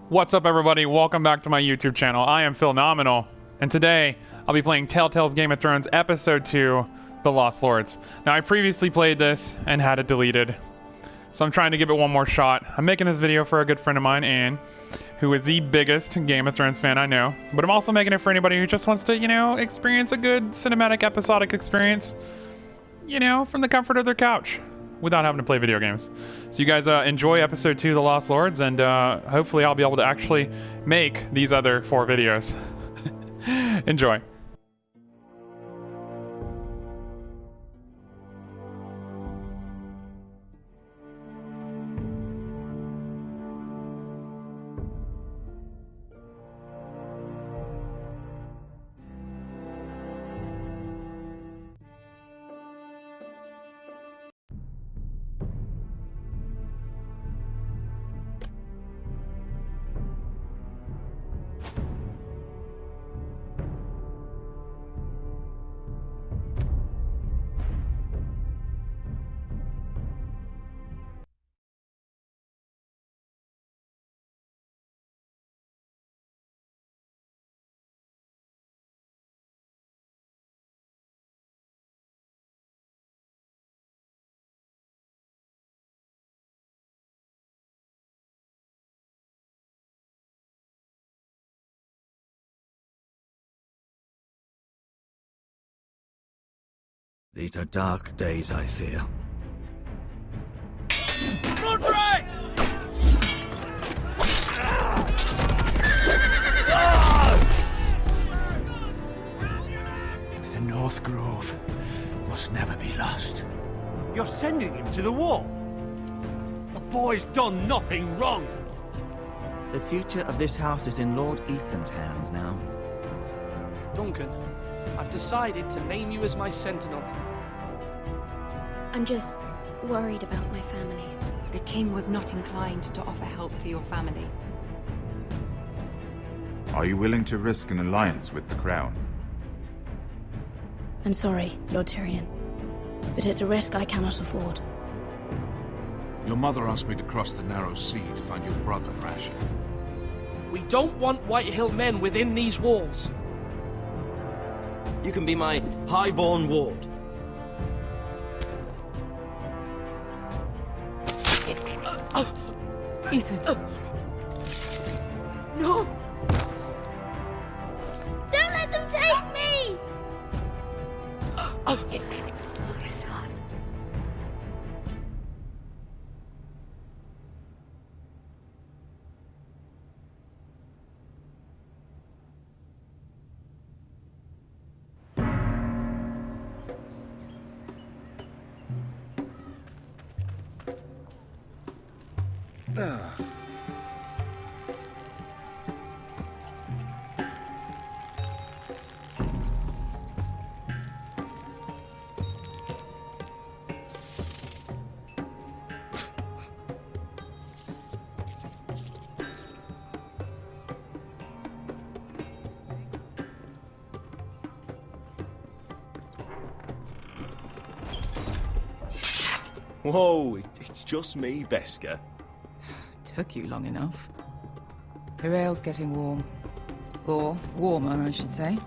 What's up, everybody? Welcome back to my YouTube channel. I am Philnominal, and today I'll be playing TellTale's Game of Thrones Episode 2, The Lost Lords. Now, I previously played this and had it deleted, so I'm trying to give it one more shot. I'm making this video for a good friend of mine, Anne, who is the biggest Game of Thrones fan I know, but I'm also making it for anybody who just wants to, experience a good cinematic episodic experience, from the comfort of their couch, without having to play video games. So you guys enjoy episode 2, The Lost Lords, and hopefully I'll be able to actually make these other 4 videos. Enjoy. These are dark days, I fear. Roderick! The North Grove must never be lost. You're sending him to the war? The boy's done nothing wrong. The future of this house is in Lord Ethan's hands now. Duncan, I've decided to name you as my sentinel. I'm just worried about my family. The king was not inclined to offer help for your family. Are you willing to risk an alliance with the crown? I'm sorry, Lord Tyrion, but it's a risk I cannot afford. Your mother asked me to cross the narrow sea to find your brother, Rasha. We don't want Whitehill men within these walls. You can be my highborn ward. Ethan. No! Don't let them take me! My son. Whoa, it's just me, Beska. Took you long enough. Your ale's getting warm. Or warmer, I should say.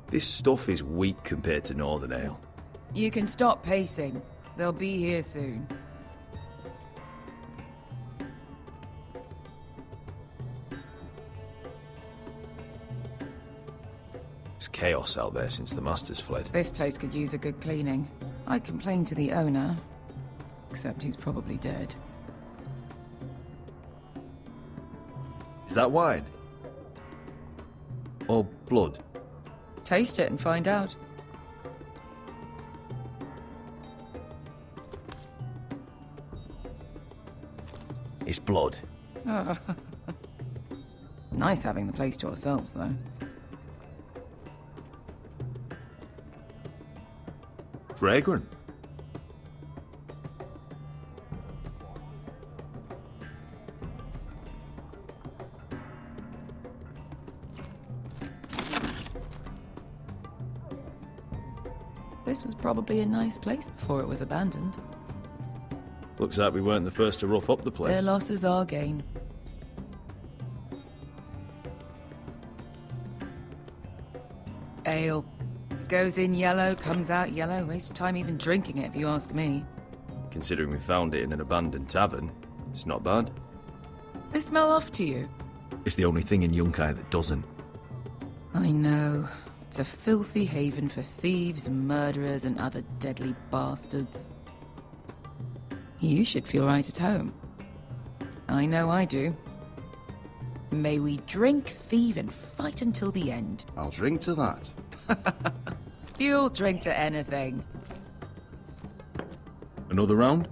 This stuff is weak compared to Northern Ale. You can stop pacing. They'll be here soon. It's chaos out there since the Masters fled. This place could use a good cleaning. I complained to the owner, except he's probably dead. Is that wine? Or blood? Taste it and find out. It's blood. Nice having the place to ourselves, though. Fragrant. This was probably a nice place before it was abandoned. Looks like we weren't the first to rough up the place. Their loss is our gain. Ale. Goes in yellow, comes out yellow. Waste time even drinking it, if you ask me. Considering we found it in an abandoned tavern, it's not bad. They smell off to you? It's the only thing in Yunkai that doesn't. I know. It's a filthy haven for thieves, murderers, and other deadly bastards. You should feel right at home. I know I do. May we drink, thieve, and fight until the end. I'll drink to that. You'll drink to anything. Another round?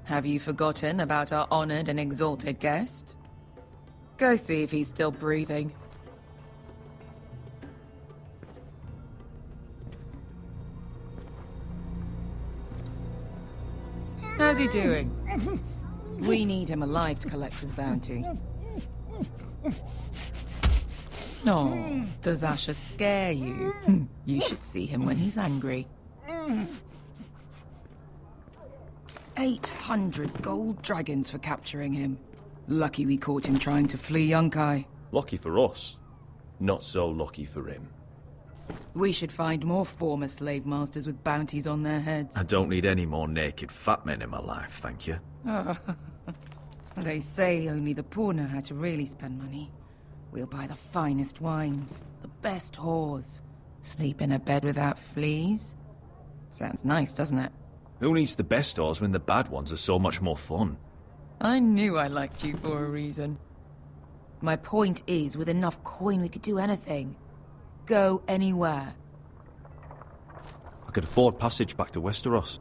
Have you forgotten about our honored and exalted guest? Go see if he's still breathing. How's he doing? We need him alive to collect his bounty. No, does Asher scare you? You should see him when he's angry. 800 gold dragons for capturing him. Lucky we caught him trying to flee Yunkai. Lucky for us. Not so lucky for him. We should find more former slave masters with bounties on their heads. I don't need any more naked fat men in my life, thank you. They say only the poor know how to really spend money. We'll buy the finest wines, the best whores, sleep in a bed without fleas. Sounds nice, doesn't it? Who needs the best stores when the bad ones are so much more fun? I knew I liked you for a reason. My point is, with enough coin we could do anything. Go anywhere. I could afford passage back to Westeros.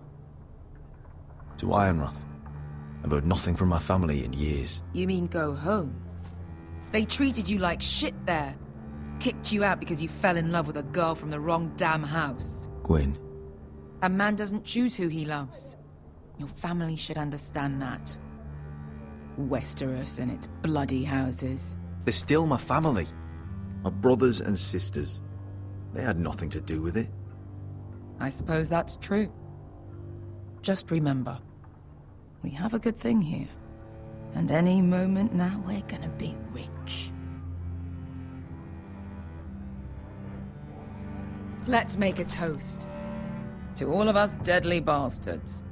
To Ironrath. I've heard nothing from my family in years. You mean go home? They treated you like shit there. Kicked you out because you fell in love with a girl from the wrong damn house. Gwyn. A man doesn't choose who he loves. Your family should understand that. Westeros and its bloody houses. They're still my family. My brothers and sisters. They had nothing to do with it. I suppose that's true. Just remember, we have a good thing here. And any moment now we're gonna be rich. Let's make a toast. To all of us deadly bastards.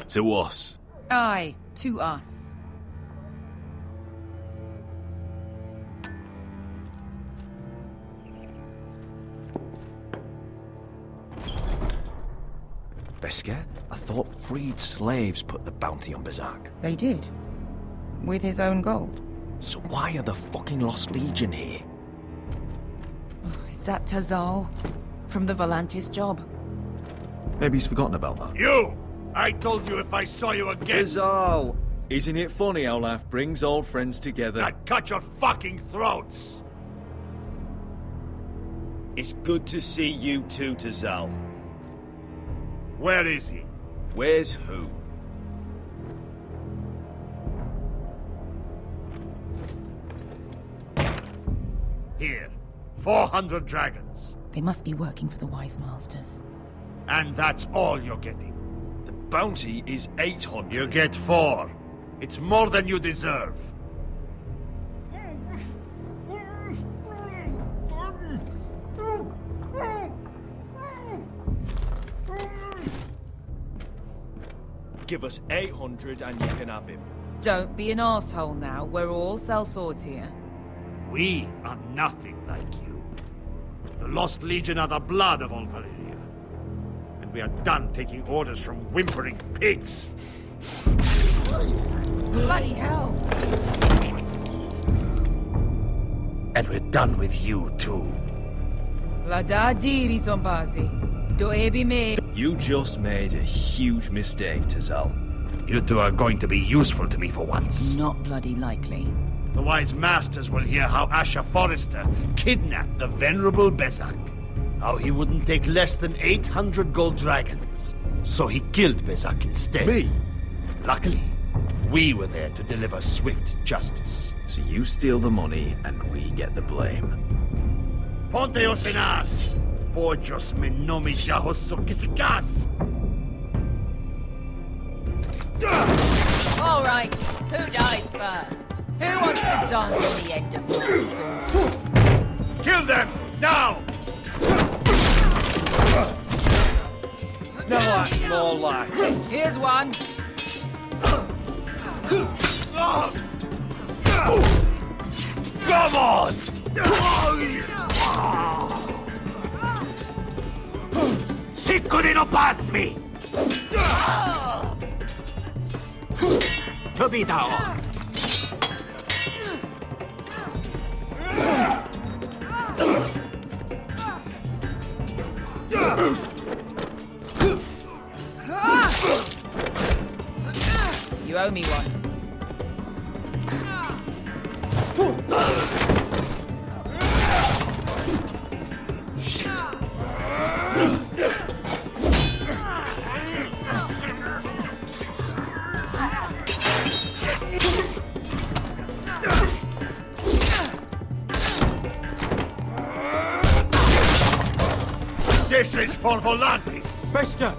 To us. Aye, to us. Beskar? I thought freed slaves put the bounty on Berserk. They did. With his own gold. So why are the fucking Lost Legion here? Is that Tazal? From the Volantis job? Maybe he's forgotten about that. You! I told you if I saw you again... Tazal! Isn't it funny how life brings old friends together? I'd cut your fucking throats! It's good to see you too, Tazal. Where is he? Where's who? Here. 400 dragons. They must be working for the Wise Masters. And that's all you're getting. The bounty is 800. You get 4. It's more than you deserve. Give us 800 and you can have him. Don't be an asshole now. We're all sellswords here. We are nothing like you. The Lost Legion are the blood of all Valyria. And we are done taking orders from whimpering pigs. Bloody hell! And we're done with you, too. La da diri sombazi. Do ebi me. You just made a huge mistake, Tazal. You two are going to be useful to me for once. Not bloody likely. The Wise Masters will hear how Asher Forrester kidnapped the venerable Bezak. How he wouldn't take less than 800 gold dragons. So he killed Bezak instead. Me? Luckily, we were there to deliver swift justice. So you steal the money and we get the blame. Ponteos en as! Pojos me nomi jahos sokisikas! All right, who dies first? Who wants to dance at the end of my sword? Kill them! Now! No, that's more like it. Here's one. Come on! Sicuri no pasmi! Tobitao! You owe me one. This is for Volantis! Bester!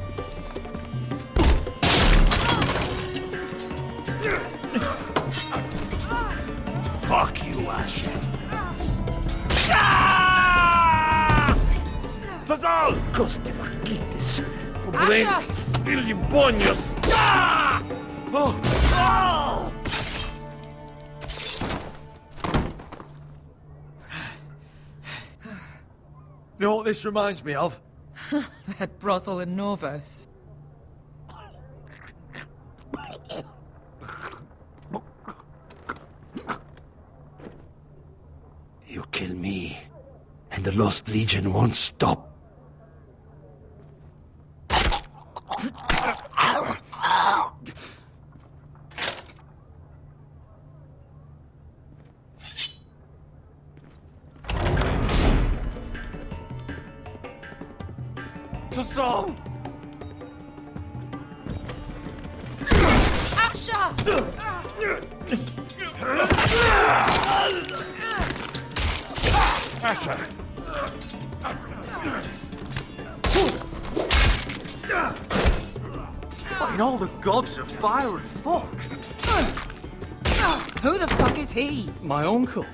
Fuck you, Ash. Tazal! Coste vaquites! Problemas! Ilibonios! Oh! You know what this reminds me of? That brothel in Norvos. You kill me, and the Lost Legion won't stop. Tassal! Asher! What in all the gods of fire and fuck? Who the fuck is he? My uncle.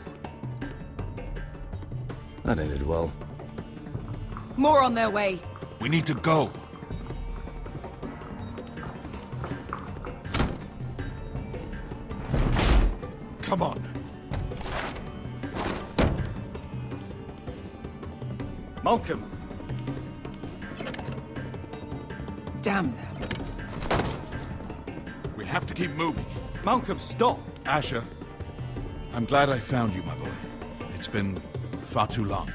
That ended well. More on their way. We need to go. Come on. Malcolm! Damn. We have to keep moving. Malcolm, stop! Asher, I'm glad I found you, my boy. It's been far too long.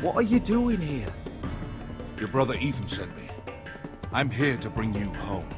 What are you doing here? Your brother Ethan sent me. I'm here to bring you home.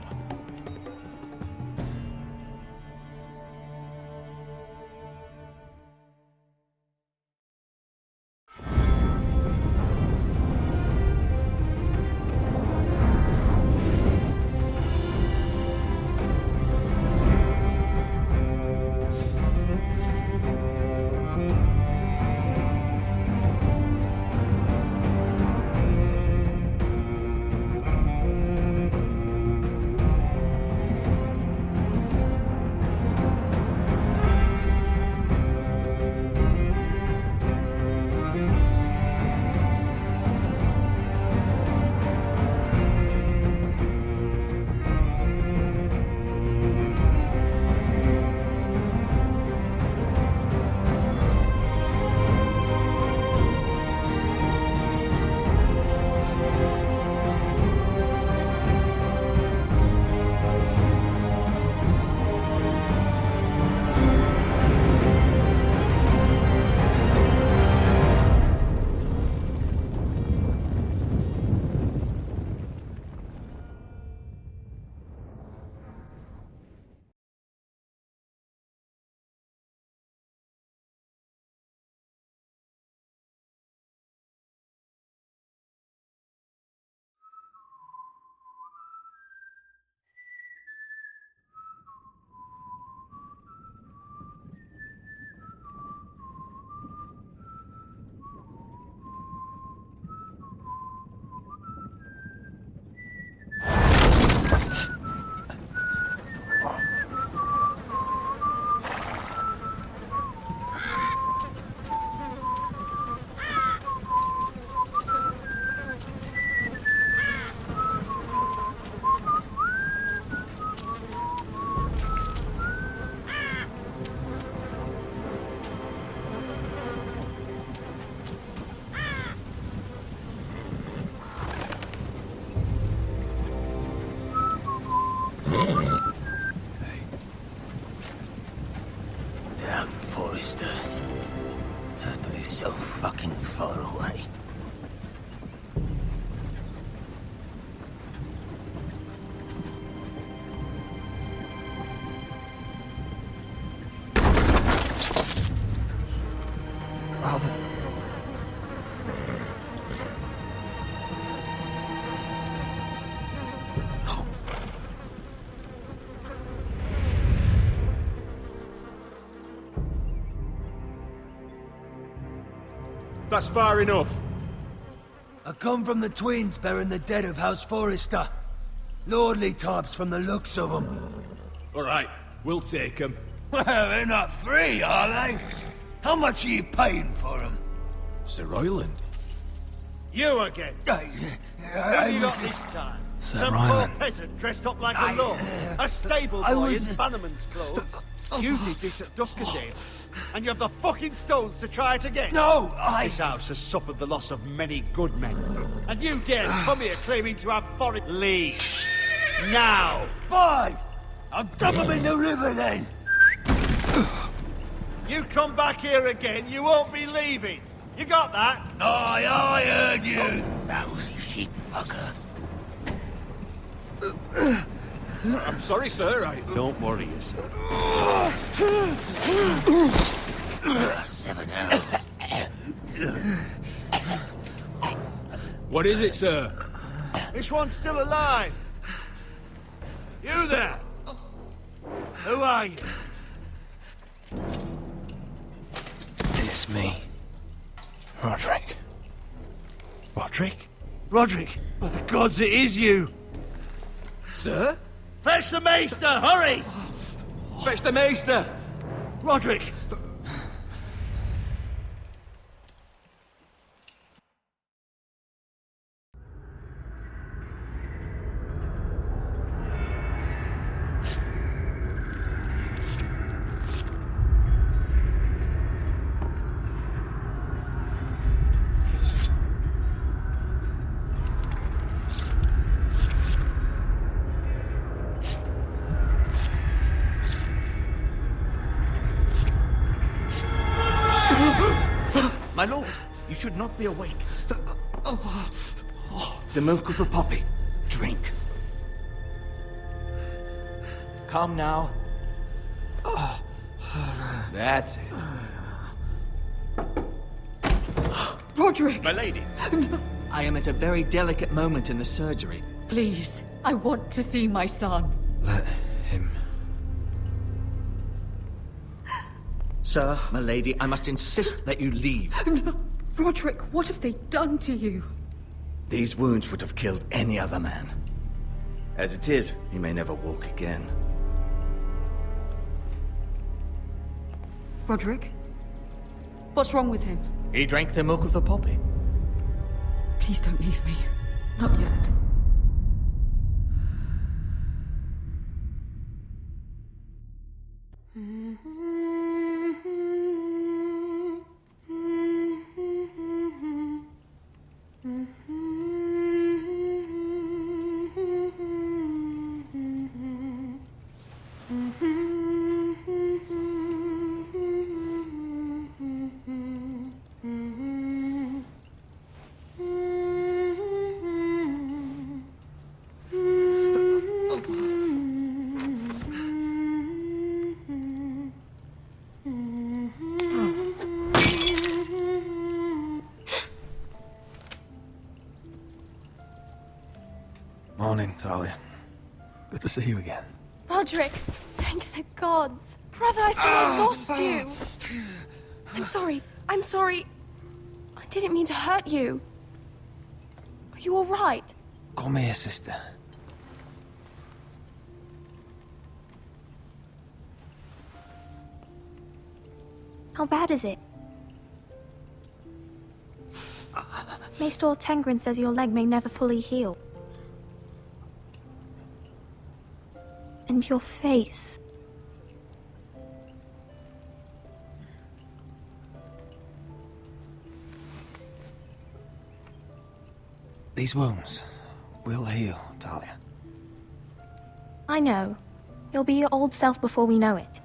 Forrester's. That is so fucking far away. That's far enough. I come from the twins bearing the dead of House Forrester. Lordly types from the looks of them. Alright, we'll take them. Well, they're not free, are they? How much are you paying for them? Sir Royland. You again. Who have you got this time? Sir Some Royland. poor peasant dressed up like a lord. A stable boy in Bannerman's clothes. You did this at Duskendale. And you have the fucking stones to try it again? No, This house has suffered the loss of many good men. And you dare come here claiming to have foreign... Leave. Now. Fine! I'll dump them in the river then! You come back here again, you won't be leaving. You got that? Aye, I heard you! Lousy sheep fucker. I'm sorry, sir. Don't worry yourself. 7 hours. What is it, sir? This one's still alive. You there? Who are you? It's me. Roderick. Roderick? Roderick? By the gods, it is you. Sir? Fetch the maester, hurry! Fetch the maester! Roderick! My lord, you should not be awake. The milk of the poppy. Drink. Calm now. That's it. Roderick! My lady. I am at a very delicate moment in the surgery. Please, I want to see my son. Let him. Sir, my lady, I must insist that you leave. No. Roderick, what have they done to you? These wounds would have killed any other man. As it is, he may never walk again. Roderick? What's wrong with him? He drank the milk of the poppy. Please don't leave me. Not yet. Morning, Talia. Good to see you again. Roderick, thank the gods. Brother, I thought I lost you. I'm sorry. I'm sorry. I didn't mean to hurt you. Are you all right? Call me a sister. How bad is it? Maester Tengrin says your leg may never fully heal. And your face. These wounds will heal, Talia. I know. You'll be your old self before we know it.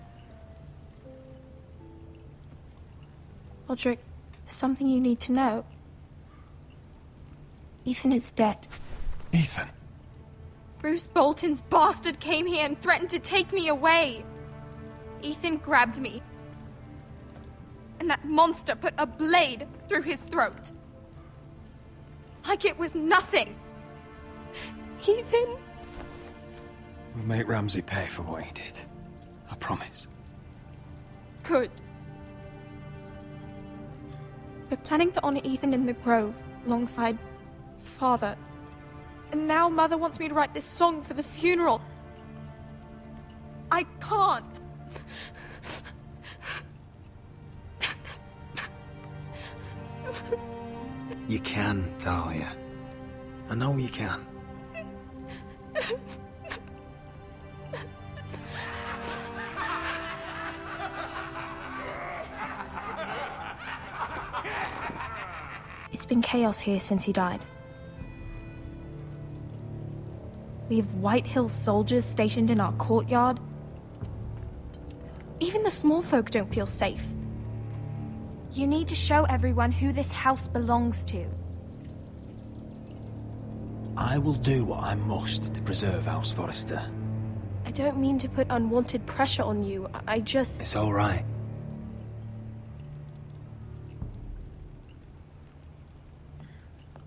Roderick, there's something you need to know. Ethan is dead. Ethan? Bruce Bolton's bastard came here and threatened to take me away. Ethan grabbed me. And that monster put a blade through his throat. Like it was nothing. Ethan... We'll make Ramsey pay for what he did. I promise. Good. We're planning to honor Ethan in the Grove, alongside Father. And now Mother wants me to write this song for the funeral. I can't. You can, Talia. I know you can. It's been chaos here since he died. We have White Hill soldiers stationed in our courtyard. Even the small folk don't feel safe. You need to show everyone who this house belongs to. I will do what I must to preserve House Forrester. I don't mean to put unwanted pressure on you. I just... It's all right.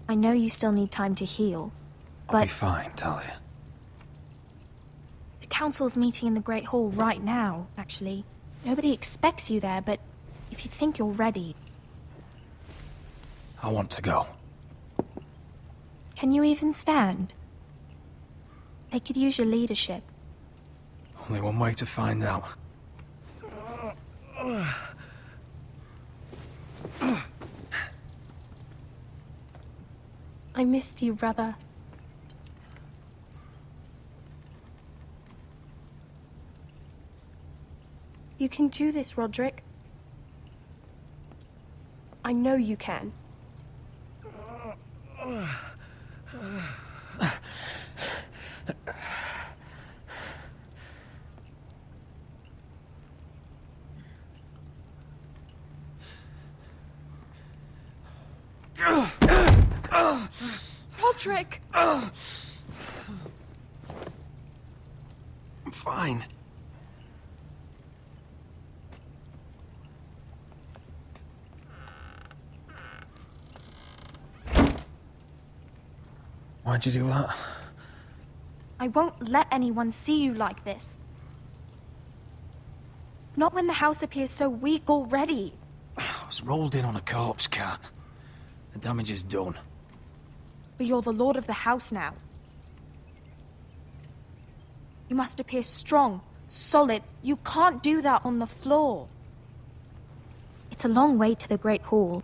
I know you still need time to heal, I'll be but fine, Talia. the council's meeting in the Great Hall right now, actually. Nobody expects you there, but if you think you're ready... I want to go. Can you even stand? They could use your leadership. Only one way to find out. I missed you, brother. You can do this, Roderick. I know you can. Roderick! I'm fine. Why'd you do that? I won't let anyone see you like this. Not when the house appears so weak already. I was rolled in on a corpse cart. The damage is done. But you're the lord of the house now. You must appear strong, solid. You can't do that on the floor. It's a long way to the Great Hall.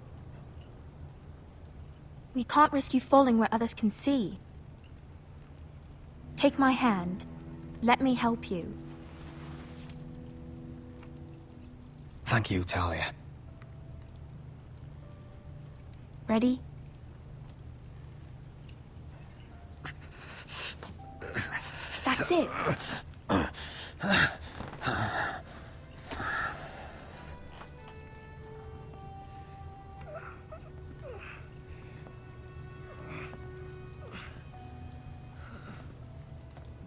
We can't risk you falling where others can see. Take my hand. Let me help you. Thank you, Talia. Ready? That's it.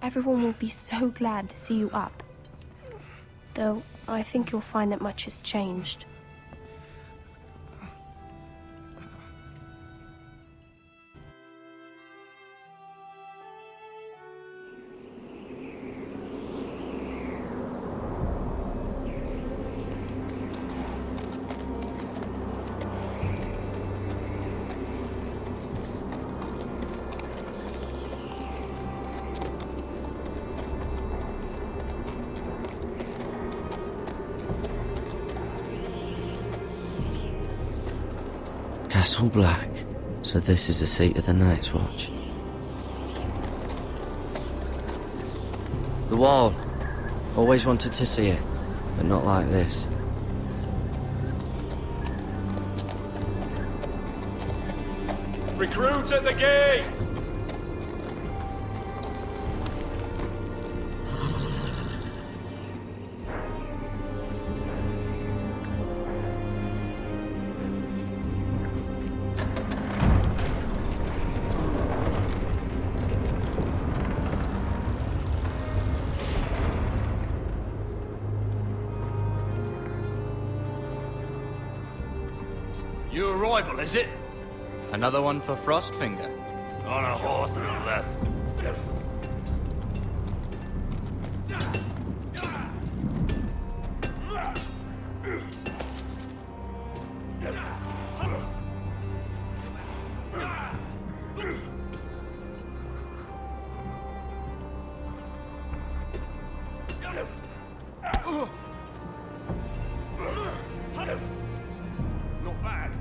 Everyone will be so glad to see you up. Though, I think you'll find that much has changed. Castle Black. So this is the seat of the Night's Watch. The wall. Always wanted to see it, but not like this. Recruits at the gate! Your arrival, is it? Another one for Frostfinger. On a horse, no less. Not bad.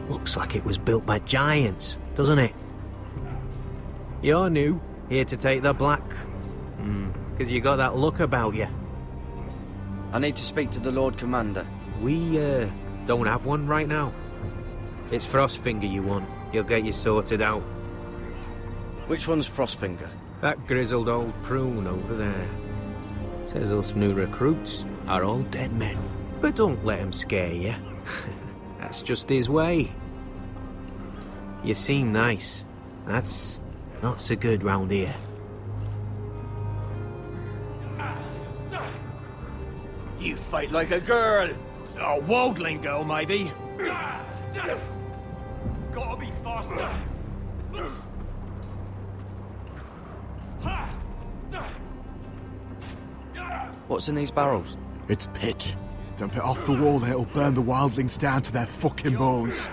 Looks like it was built by giants, doesn't it? You're new, here to take the black. Because you got that look about you. I need to speak to the Lord Commander. We, don't have one right now. It's Frostfinger you want. He'll get you sorted out. Which one's Frostfinger? That grizzled old prune over there. Says us new recruits are all dead men. But don't let him scare you. That's just his way. You seem nice. That's not so good round here. You fight like a girl. A wildling girl, maybe. Gotta be faster. What's in these barrels? It's pitch. Dump it off the wall and it'll burn the wildlings down to their fucking bones.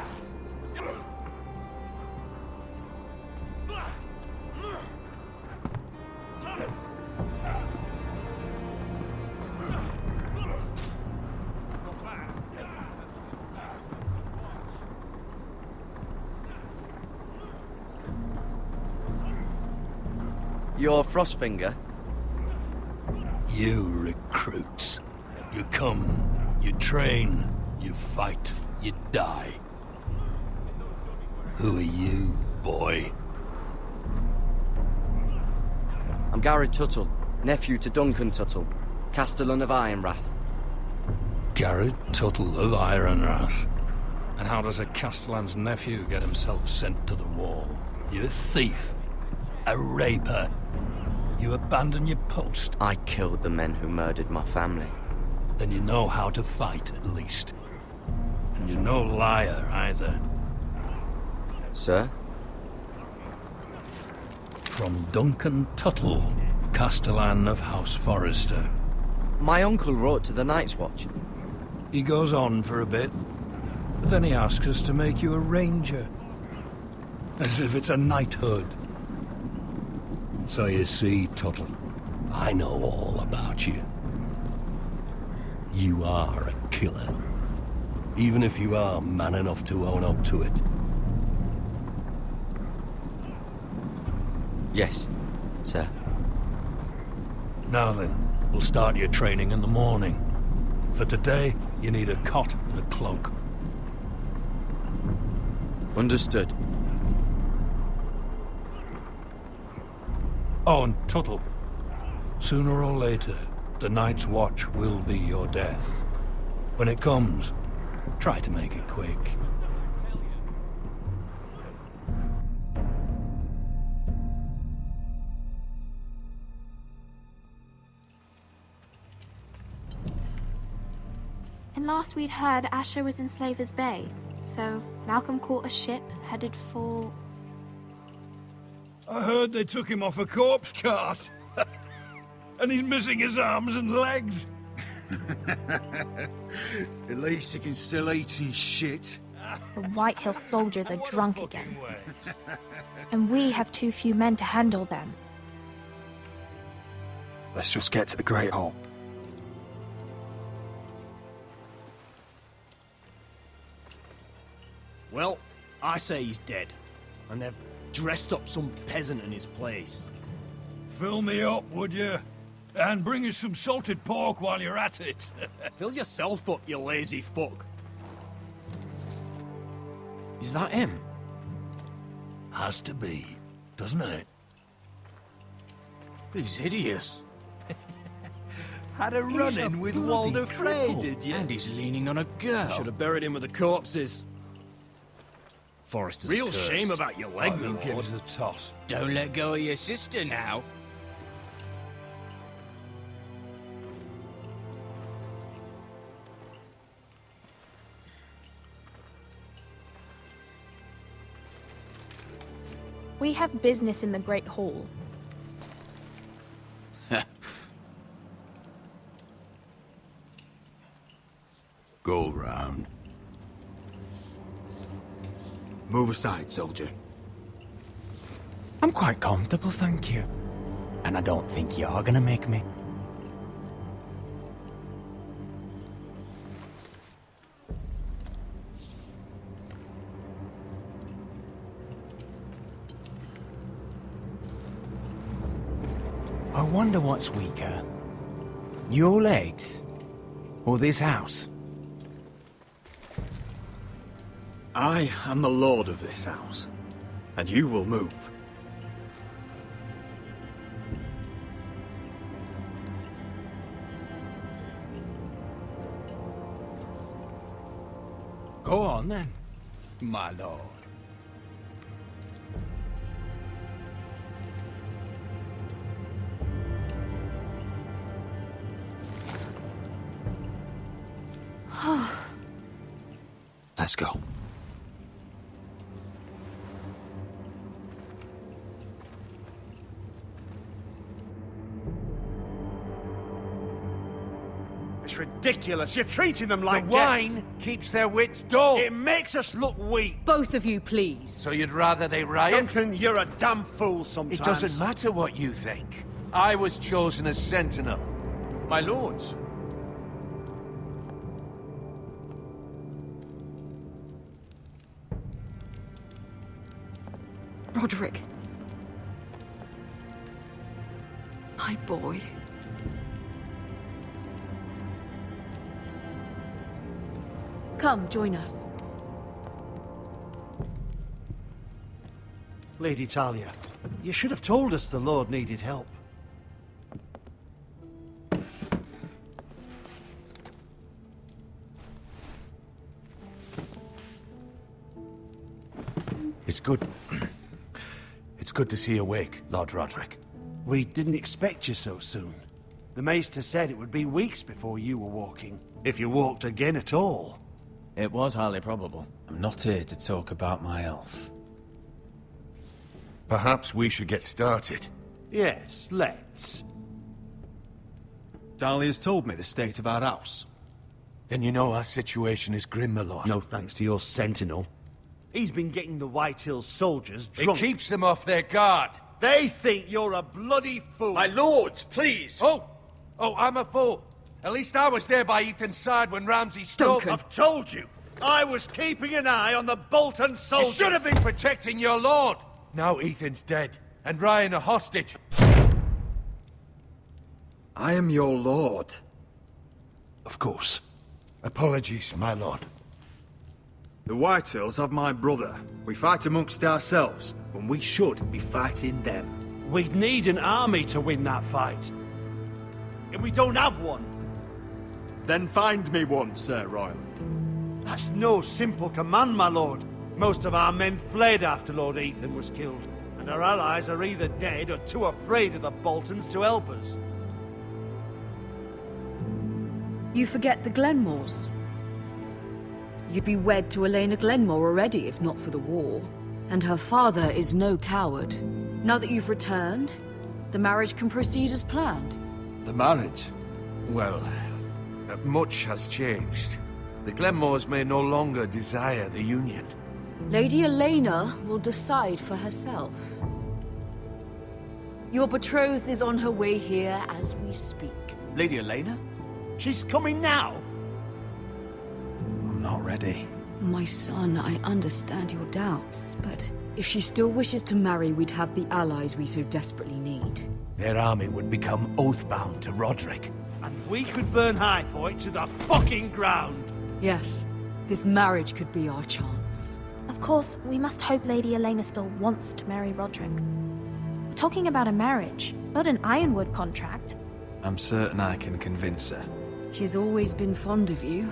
You're Frostfinger? You recruits. You come, you train, you fight, you die. Who are you, boy? I'm Garrett Tuttle, nephew to Duncan Tuttle, Castellan of Ironrath. Garrett Tuttle of Ironrath. And how does a Castellan's nephew get himself sent to the wall? You a thief. A raper. You abandon your post. I killed the men who murdered my family. Then you know how to fight, at least. And you're no liar, either. Sir? From Duncan Tuttle, Castellan of House Forrester. My uncle wrote to the Night's Watch. He goes on for a bit, but then he asks us to make you a ranger. As if it's a knighthood. So you see, Tuttle, I know all about you. You are a killer. Even if you are man enough to own up to it. Yes, sir. Now then, we'll start your training in the morning. For today, you need a cot and a cloak. Understood. Oh, and Tuttle, sooner or later, the Night's Watch will be your death. When it comes, try to make it quick. And last we'd heard, Asher was in Slaver's Bay, so Malcolm caught a ship headed for... I heard they took him off a corpse cart. And he's missing his arms and legs. At least he can still eat and shit. The White Hill soldiers are drunk again. And we have too few men to handle them. Let's just get to the Great Hall. Well, I say he's dead. And they've dressed up some peasant in his place. Fill me up, would you? And bring us some salted pork while you're at it. Fill yourself up, you lazy fuck. Is that him? Has to be, doesn't it? He's hideous. Had a run-in with Walder Frey, did you? And he's leaning on a girl. Should have buried him with the corpses. Forrester's Real cursed. shame about your leg, Who gives a toss? Don't let go of your sister now. We have business in the Great Hall. Go round. Move aside, soldier. I'm quite comfortable, thank you. And I don't think you're gonna make me. I wonder what's weaker. Your legs? Or this house? I am the lord of this house, and you will move. Go on then, my lord. Let's go. It's ridiculous. You're treating them like The wine keeps their wits dull. It makes us look weak. Both of you, please. So you'd rather they riot? Duncan, you're a damn fool sometimes. It doesn't matter what you think. I was chosen as sentinel. My lords. Roderick. My boy. Come, join us. Lady Talia, you should have told us the Lord needed help. It's good. It's good to see you awake, Lord Roderick. We didn't expect you so soon. The Maester said it would be weeks before you were walking, if you walked again at all. It was highly probable. I'm not here to talk about my elf. Perhaps we should get started. Yes, let's. Dahlia's told me the state of our house. Then you know our situation is grim, my lord. No thanks to your sentinel. He's been getting the White Hills soldiers drunk. It keeps them off their guard. They think you're a bloody fool. My lords, please. Oh, I'm a fool. At least I was there by Ethan's side when Ramsay stole. Duncan. I've told you. I was keeping an eye on the Bolton soldiers. You should have been protecting your lord. Now Ethan's dead, and Ryan a hostage. I am your lord. Of course. Apologies, my lord. The Whitehills have my brother. We fight amongst ourselves, when we should be fighting them. We'd need an army to win that fight. And we don't have one. Then find me one, Sir Royland. That's no simple command, my lord. Most of our men fled after Lord Ethan was killed, and our allies are either dead or too afraid of the Boltons to help us. You forget the Glenmores. You'd be wed to Elena Glenmore already, if not for the war. And her father is no coward. Now that you've returned, the marriage can proceed as planned. The marriage? Well, much has changed. The Glenmores may no longer desire the union. Lady Elena will decide for herself. Your betrothed is on her way here as we speak. Lady Elena? She's coming now. I'm not ready. My son, I understand your doubts, but if she still wishes to marry, we'd have the allies we so desperately need. Their army would become oath-bound to Roderick. And we could burn High Point to the fucking ground. Yes, this marriage could be our chance. Of course, we must hope Lady Elena still wants to marry Roderick. We're talking about a marriage, not an Ironwood contract. I'm certain I can convince her. She's always been fond of you.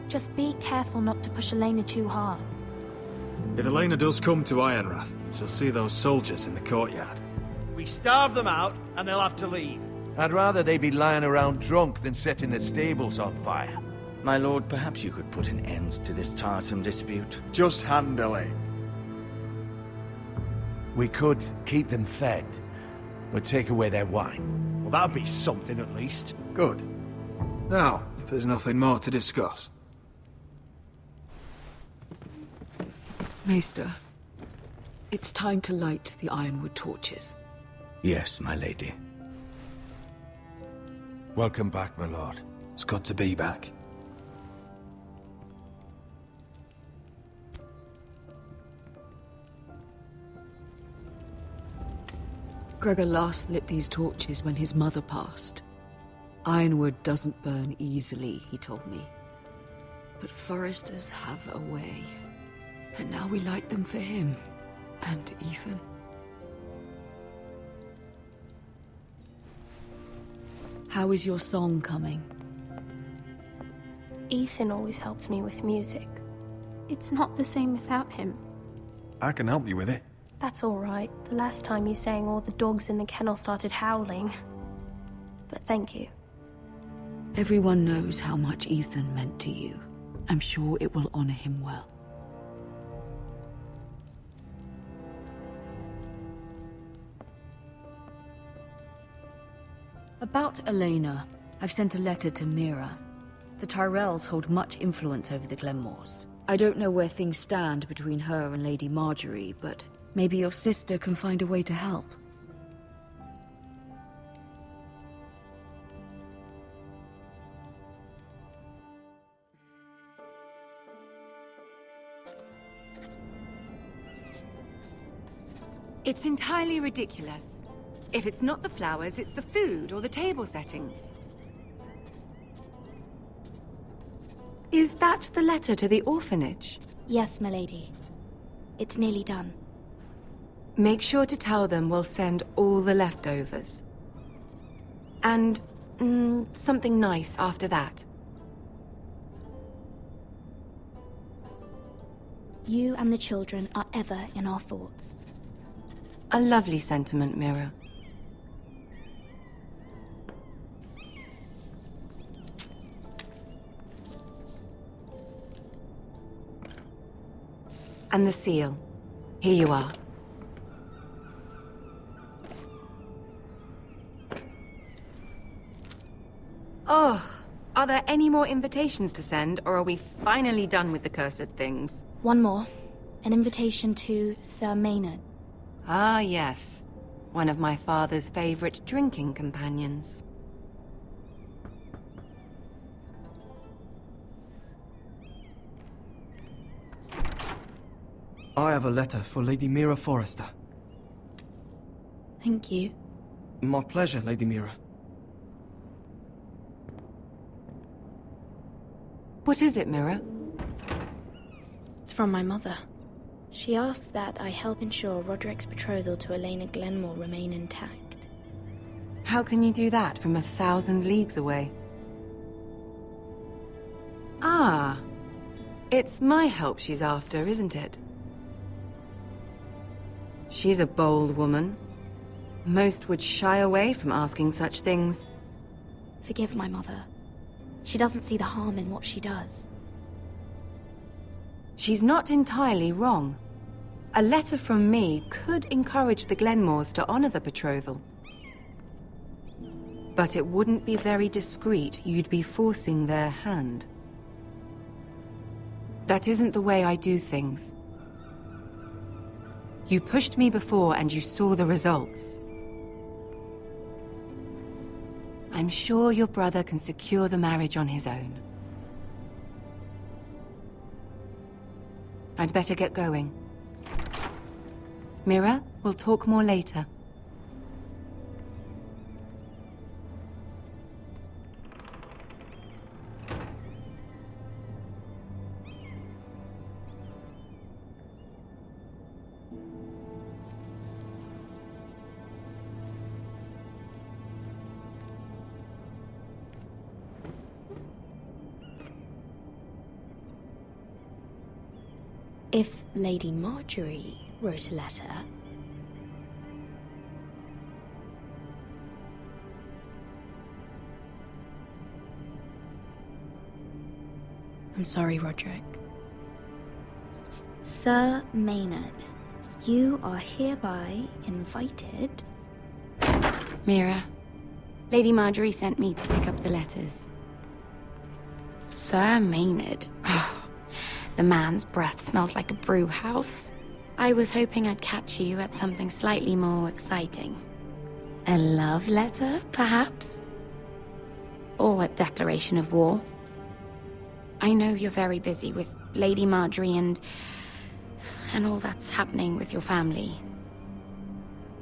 Just be careful not to push Elena too hard. If Elena does come to Ironrath, she'll see those soldiers in the courtyard. We starve them out, and they'll have to leave. I'd rather they be lying around drunk than setting the stables on fire. My lord, perhaps you could put an end to this tiresome dispute. Just handily. We could keep them fed, but take away their wine. Well, that'd be something at least. Good. Now, if there's nothing more to discuss. Maester, it's time to light the ironwood torches. Yes, my lady. Welcome back, my lord. It's good to be back. Gregor last lit these torches when his mother passed. Ironwood doesn't burn easily, he told me. But Forresters have a way. And now we light them for him. And Ethan. How is your song coming? Ethan always helped me with music. It's not the same without him. I can help you with it. That's all right. The last time you sang, all the dogs in the kennel started howling. But thank you. Everyone knows how much Ethan meant to you. I'm sure it will honor him well. About Elena, I've sent a letter to Mira. The Tyrells hold much influence over the Glenmores. I don't know where things stand between her and Lady Marjorie, but maybe your sister can find a way to help. It's entirely ridiculous. If it's not the flowers, it's the food or the table settings. Is that the letter to the orphanage? Yes, my lady. It's nearly done. Make sure to tell them we'll send all the leftovers. And something nice after that. You and the children are ever in our thoughts. A lovely sentiment, Mira. And the seal. Here you are. Oh, are there any more invitations to send, or are we finally done with the cursed things? One more. An invitation to Sir Maynard. Ah, yes. One of my father's favorite drinking companions. I have a letter for Lady Mira Forrester. Thank you. My pleasure, Lady Mira. What is it, Mira? It's from my mother. She asks that I help ensure Roderick's betrothal to Elena Glenmore remain intact. How can you do that from 1,000 leagues away? Ah, it's my help she's after, isn't it? She's a bold woman. Most would shy away from asking such things. Forgive my mother. She doesn't see the harm in what she does. She's not entirely wrong. A letter from me could encourage the Glenmores to honor the betrothal. But it wouldn't be very discreet. You'd be forcing their hand. That isn't the way I do things. You pushed me before and you saw the results. I'm sure your brother can secure the marriage on his own. I'd better get going. Mira, we'll talk more later. If Lady Marjorie wrote a letter... I'm sorry, Roderick. Sir Maynard. You are hereby invited. Mira, Lady Marjorie sent me to pick up the letters. Sir Maynard. The man's breath smells like a brew house. I was hoping I'd catch you at something slightly more exciting. A love letter, perhaps? Or a declaration of war? I know you're very busy with Lady Marjorie and all that's happening with your family.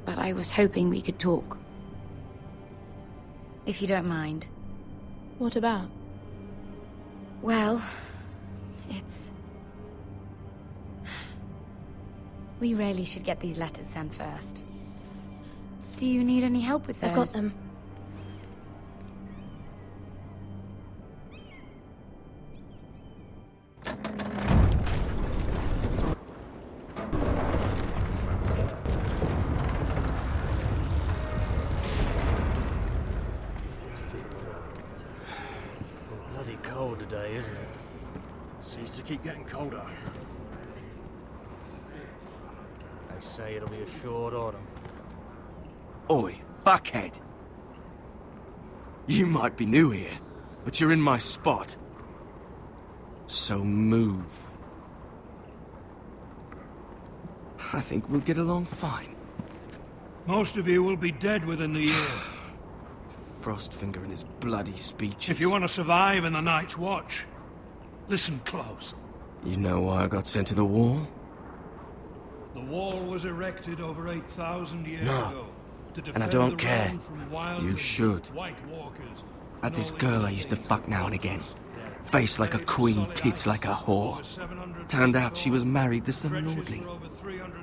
But I was hoping we could talk. If you don't mind. What about? Well, we really should get these letters sent first. Do you need any help with those? I've got them. Bloody cold today, isn't it? Seems to keep getting colder. They say it'll be a short autumn. Oi, fuckhead. You might be new here, but you're in my spot. So move. I think we'll get along fine. Most of you will be dead within the year. Frostfinger and his bloody speeches. If you want to survive in the Night's Watch, listen close. You know why I got sent to the wall? The wall was erected over 8,000 years ago. And I don't care. You should. I had this girl I used to fuck now and again. Face like a queen, tits like a whore. Turned out she was married to some lordling.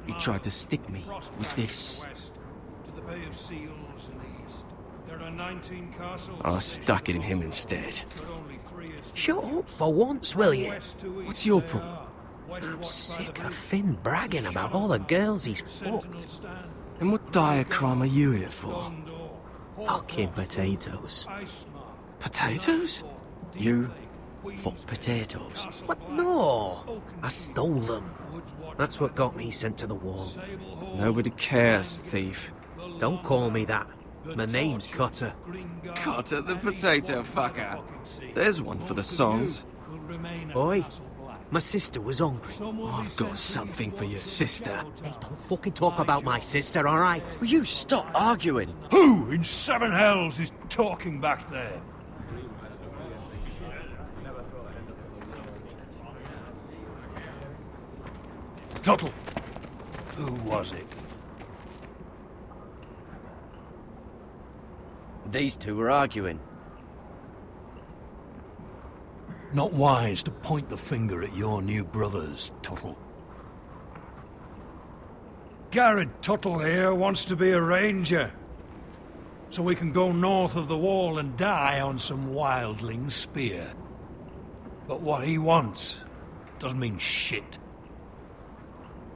He tried to stick me with this. I stuck it in him instead. Shut up for once, will you? What's your problem? I'm sick of Finn bragging about all the girls he's fucked. And what dire crime are you here for? Fucking potatoes. Potatoes? You fuck potatoes? What? No! I stole them. That's what got me sent to the wall. Nobody cares, thief. Don't call me that. My name's Cutter. Cutter the potato fucker. There's one for the songs. Oi, my sister was hungry. I've got something for your sister. Hey, don't fucking talk about my sister, alright? Will you stop arguing? Who in seven hells is talking back there? Tuttle. Who was it? These two were arguing. Not wise to point the finger at your new brothers, Tuttle. Garrett Tuttle here wants to be a ranger. So we can go north of the wall and die on some wildling spear. But what he wants doesn't mean shit.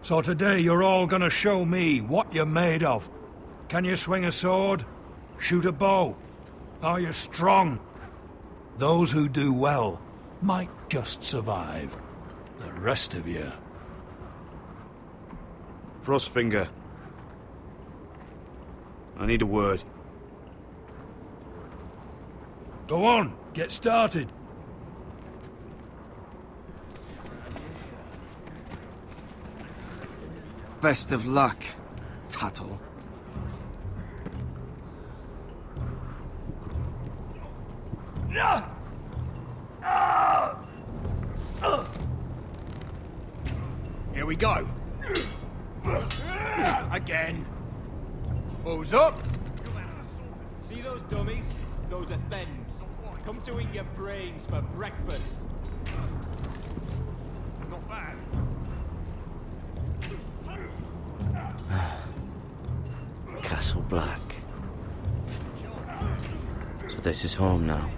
So today you're all gonna show me what you're made of. Can you swing a sword? Shoot a bow? Are you strong? Those who do well might just survive. The rest of you... Frostfinger. I need a word. Go on, get started. Best of luck, Tuttle. Here we go. Again. Who's up? See those dummies? Those are thens. Come to eat your brains for breakfast. Not bad. Castle Black. So this is home now.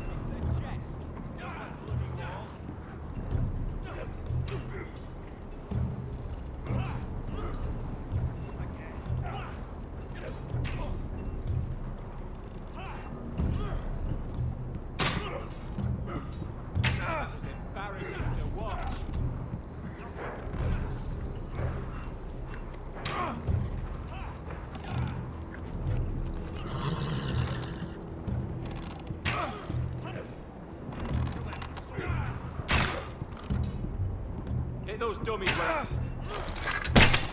Get those dummies where...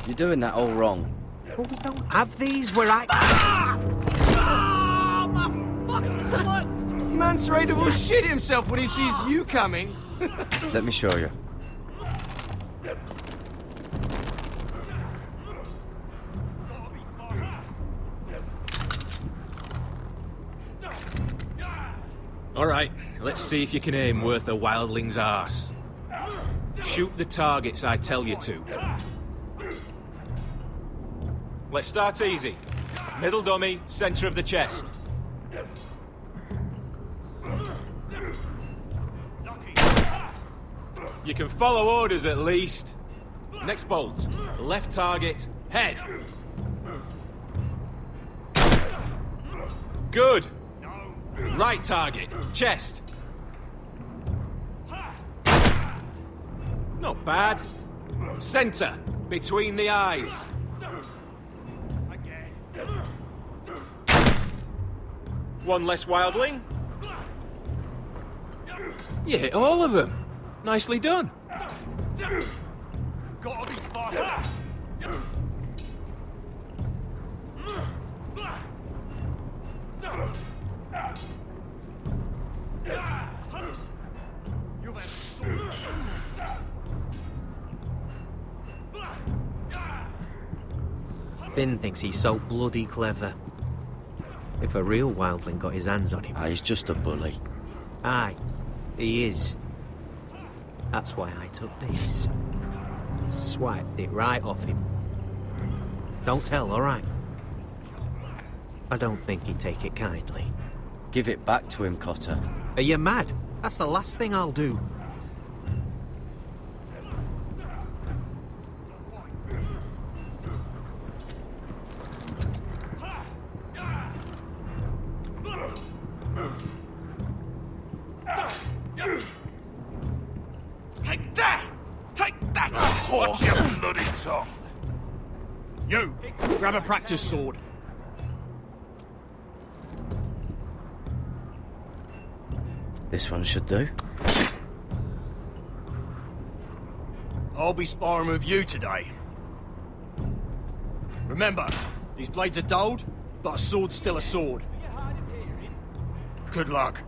You're doing that all wrong. But we don't have these where I... Man's Raider will shit himself when he sees you coming. Let me show you. All right, let's see if you can aim worth a wildling's arse. Shoot the targets I tell you to. Let's start easy. Middle dummy, center of the chest. You can follow orders at least. Next bolt. Left target, head. Good. Right target, chest. Not bad. Center, between the eyes. One less wildling. You hit all of them. Nicely done. Gotta be faster. Finn thinks he's so bloody clever. If a real wildling got his hands on him... He's just a bully. Aye, he is. That's why I took this. Swiped it right off him. Don't tell, all right? I don't think he'd take it kindly. Give it back to him, Cotter. Are you mad? That's the last thing I'll do. Take that! Take that, whore! Watch your bloody tongue! You, grab a practice sword. This one should do. I'll be sparring with you today. Remember, these blades are dulled, but a sword's still a sword. Good luck.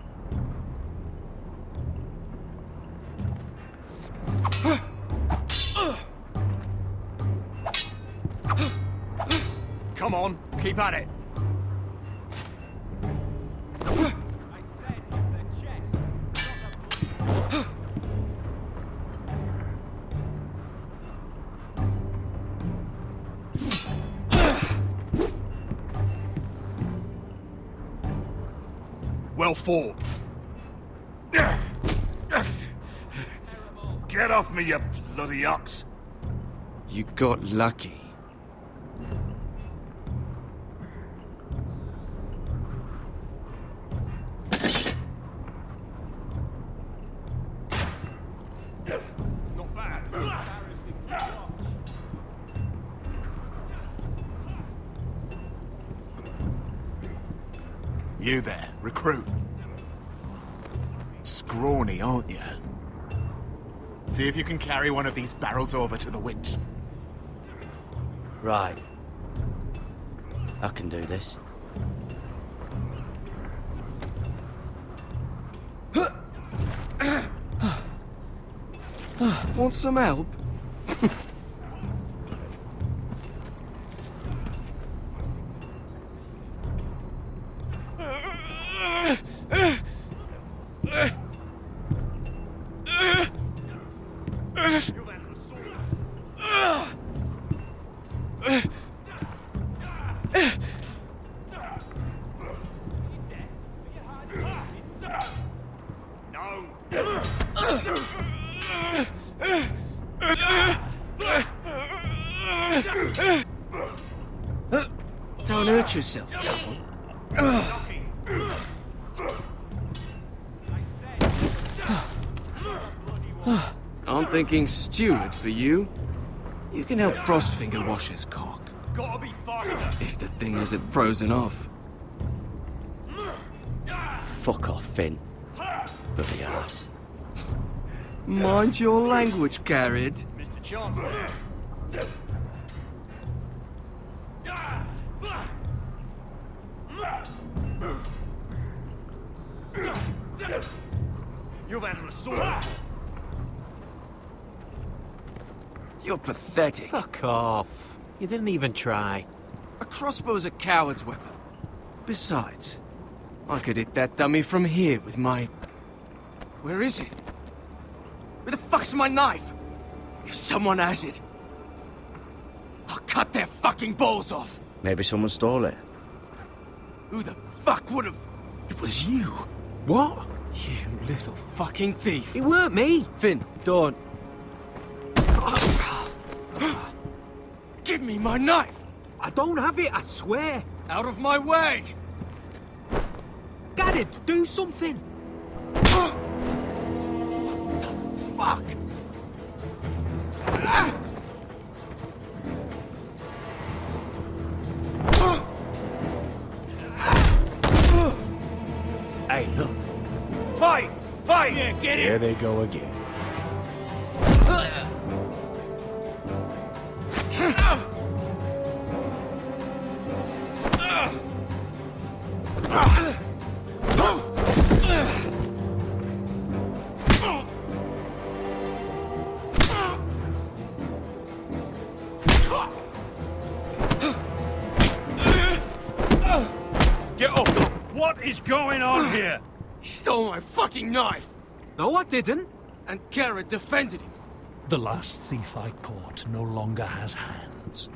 Come on, keep at it. Well fought. Get off me, you bloody ox! You got lucky. Not bad. Embarrassing to watch. You there, recruit. Scrawny, aren't you? See if you can carry one of these barrels over to the winch. Right. I can do this. Want some help? Don't hurt yourself, Tavern. I'm thinking steward for you. You can help Frostfinger wash his cock. Gotta be faster. If the thing hasn't frozen off. Fuck off, Finn. Bloody ass. Mind your language, Garrett. Mr. chance there. You've handled a sword. You're pathetic. Fuck off. You didn't even try. A crossbow's a coward's weapon. Besides, I could hit that dummy from here with my... Where is it? Where the fuck's my knife? If someone has it, I'll cut their fucking balls off. Maybe someone stole it. Who the fuck would have... It was you. What? You little fucking thief. It weren't me. Finn, don't. Give me my knife. I don't have it, I swear. Out of my way. Garrett, do something. What the fuck? Hey, look. Fight! Fight! Yeah, get it! There they go again. Get up! What is going on here? He stole my fucking knife! No, I didn't. And Garrett defended him. The last thief I caught no longer has hands.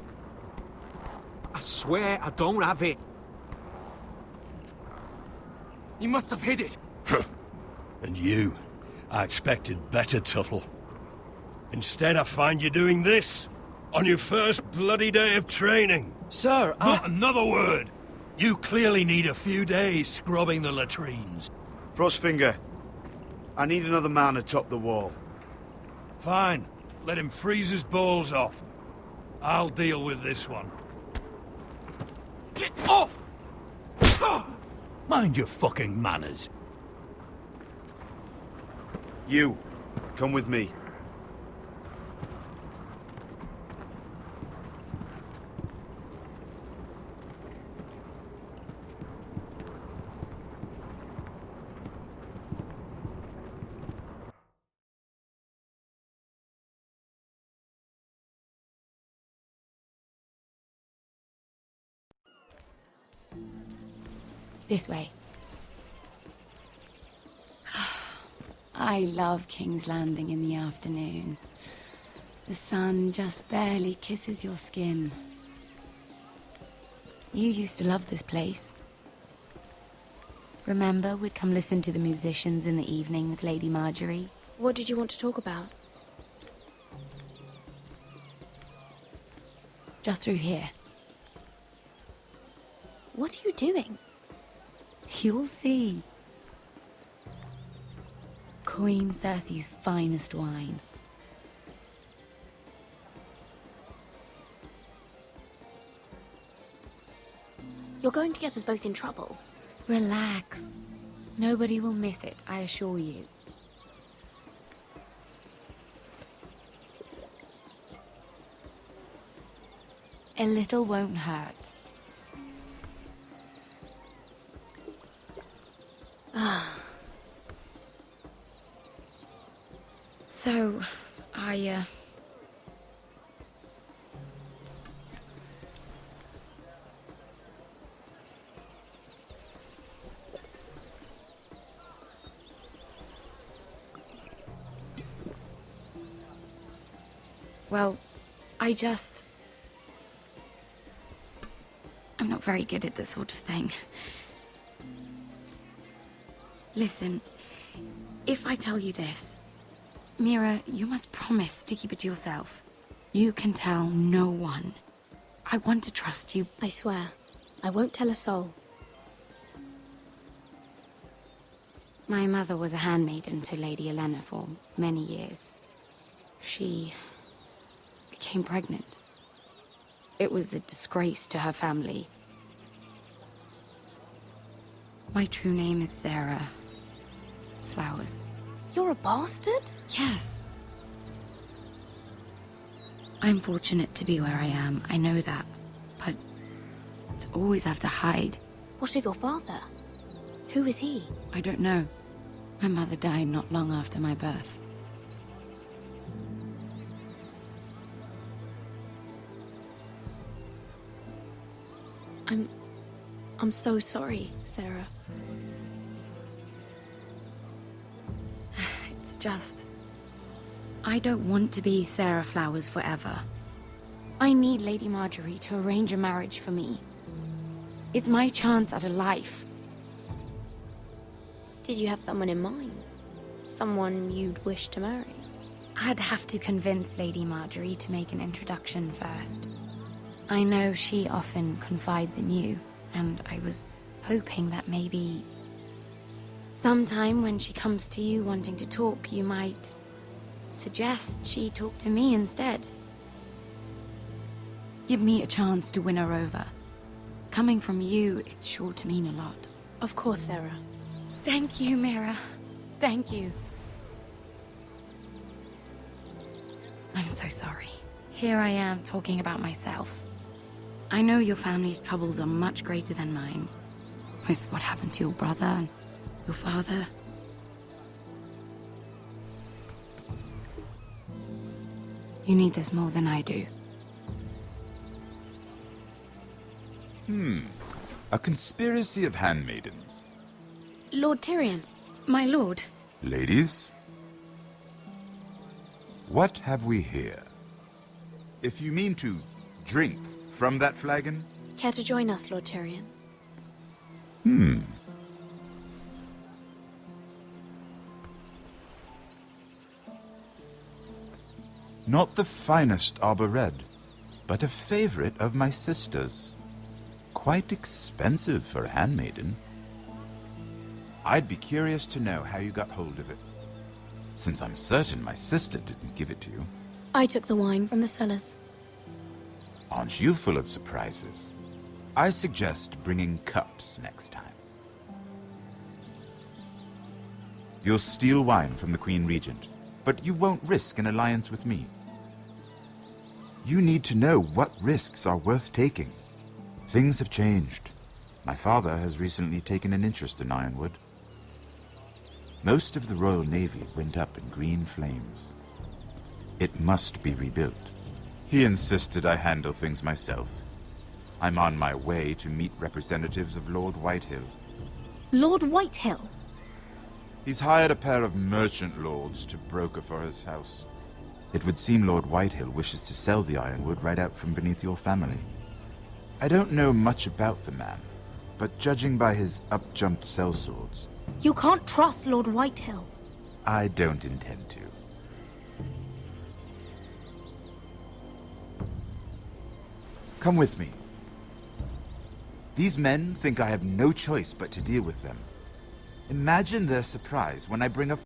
I swear I don't have it. He must have hid it. And you, I expected better, Tuttle. Instead, I find you doing this on your first bloody day of training. Sir, Not another word. You clearly need a few days scrubbing the latrines. Frostfinger, I need another man atop the wall. Fine. Let him freeze his balls off. I'll deal with this one. Get off! Mind your fucking manners. You, come with me. This way. I love King's Landing in the afternoon. The sun just barely kisses your skin. You used to love this place. Remember, we'd come listen to the musicians in the evening with Lady Marjorie? What did you want to talk about? Just through here. What are you doing? You'll see. Queen Cersei's finest wine. You're going to get us both in trouble. Relax. Nobody will miss it, I assure you. A little won't hurt. So, well, I'm not very good at this sort of thing. Listen, if I tell you this, Mira, you must promise to keep it to yourself. You can tell no one. I want to trust you. I swear, I won't tell a soul. My mother was a handmaiden to Lady Elena for many years. She became pregnant. It was a disgrace to her family. My true name is Sara Flowers. You're a bastard? Yes. I'm fortunate to be where I am, I know that. But to always have to hide. What of your father? Who is he? I don't know. My mother died not long after my birth. I'm so sorry, Sarah. It's just... I don't want to be Sara Flowers forever. I need Lady Marjorie to arrange a marriage for me. It's my chance at a life. Did you have someone in mind? Someone you'd wish to marry? I'd have to convince Lady Marjorie to make an introduction first. I know she often confides in you, and I was hoping that maybe... sometime when she comes to you wanting to talk, you might suggest she talk to me instead. Give me a chance to win her over. Coming from you, it's sure to mean a lot. Of course, Sarah. Thank you, Mira. Thank you. I'm so sorry. Here I am talking about myself. I know your family's troubles are much greater than mine. With what happened to your brother and your father. You need this more than I do. A conspiracy of handmaidens. Lord Tyrion, my lord. Ladies, what have we here? If you mean to drink from that flagon? Care to join us, Lord Tyrion? Not the finest arbor red, but a favorite of my sister's. Quite expensive for a handmaiden. I'd be curious to know how you got hold of it, since I'm certain my sister didn't give it to you. I took the wine from the cellars. Aren't you full of surprises? I suggest bringing cups next time. You'll steal wine from the Queen Regent, but you won't risk an alliance with me. You need to know what risks are worth taking. Things have changed. My father has recently taken an interest in Ironwood. Most of the Royal Navy went up in green flames. It must be rebuilt. He insisted I handle things myself. I'm on my way to meet representatives of Lord Whitehill. Lord Whitehill? He's hired a pair of merchant lords to broker for his house. It would seem Lord Whitehill wishes to sell the Ironwood right out from beneath your family. I don't know much about the man, but judging by his up-jumped sellswords... You can't trust Lord Whitehill. I don't intend to. Come with me. These men think I have no choice but to deal with them. Imagine their surprise when I bring a